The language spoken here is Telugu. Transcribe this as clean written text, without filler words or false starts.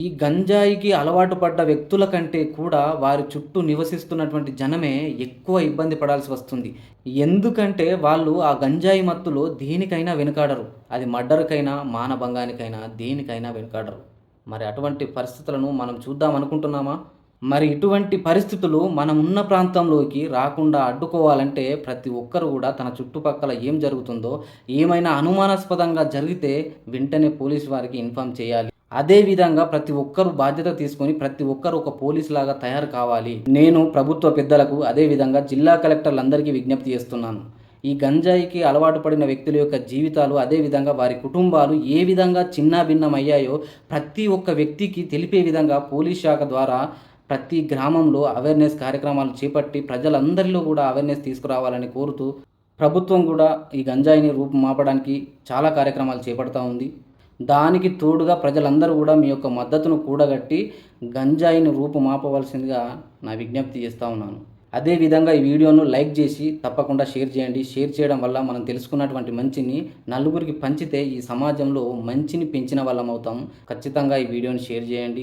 ఈ గంజాయికి అలవాటు పడ్డ వ్యక్తుల కంటే కూడా వారి చుట్టూ నివసిస్తున్నటువంటి జనమే ఎక్కువ ఇబ్బంది పడాల్సి వస్తుంది. ఎందుకంటే వాళ్ళు ఆ గంజాయి మత్తులో దేనికైనా వెనుకాడరు. అది మర్డర్‌కైనా, మానభంగానికైనా దేనికైనా వెనుకాడరు. మరి అటువంటి పరిస్థితులను మనం చూద్దాం అనుకుంటున్నామా? మరి ఇటువంటి పరిస్థితులు మనమున్న ప్రాంతంలోకి రాకుండా అడ్డుకోవాలంటే ప్రతి ఒక్కరు గూడా తన చుట్టుపక్కల ఏం జరుగుతుందో, ఏమైనా అనుమానాస్పదంగా జరిగితే వెంటనే పోలీస్ వారికి ఇన్ఫార్మ్ చేయాలి. అదే విధంగా ప్రతి ఒక్కరు బాధ్యత తీసుకొని ప్రతి ఒక్కరు ఒక పోలీస్‌లాగా తయారు కావాలి. నేను ప్రభుత్వ పెద్దలకు అదే విధంగా జిల్లా కలెక్టర్లందరికీ విజ్ఞప్తి చేస్తున్నాను. ఈ గంజాయికి అలవాటు పడిన వ్యక్తుల యొక్క జీవితాలు, అదే విధంగా వారి కుటుంబాలు ఏ విధంగా చిన్నాభిన్నమయ్యాయో ప్రతి ఒక్క వ్యక్తికి తెలిపే విధంగా పోలీస్ శాఖ ద్వారా ప్రతి గ్రామంలో అవేర్‌నెస్ కార్యక్రమాలు చేపట్టి ప్రజలందరిలో గూడా అవేర్‌నెస్ తీసుకురావాలని కోరుతూ, ప్రభుత్వం గూడా ఈ గంజాయిని రూపుమాపడానికి చాలా కార్యక్రమాలు చేపడతా ఉంది. దానికి తోడుగా ప్రజలందరూ గూడా మీ యొక్క మద్దతును కూడగట్టి గంజాయిని రూపుమాపవలసిందిగా నా విజ్ఞప్తి చేస్తా ఉన్నాను. అదే విధంగా ఈ వీడియోను లైక్ చేసి తప్పకుండా షేర్ చేయండి. షేర్ చేయడం వల్ల మనం తెలుసుకున్నటువంటి మంచిని నలుగురికి పంచితే ఈ సమాజంలో మంచిని పెంచిన వాళ్ళమవుతాం. ఖచ్చితంగా ఈ వీడియోని షేర్ చేయండి.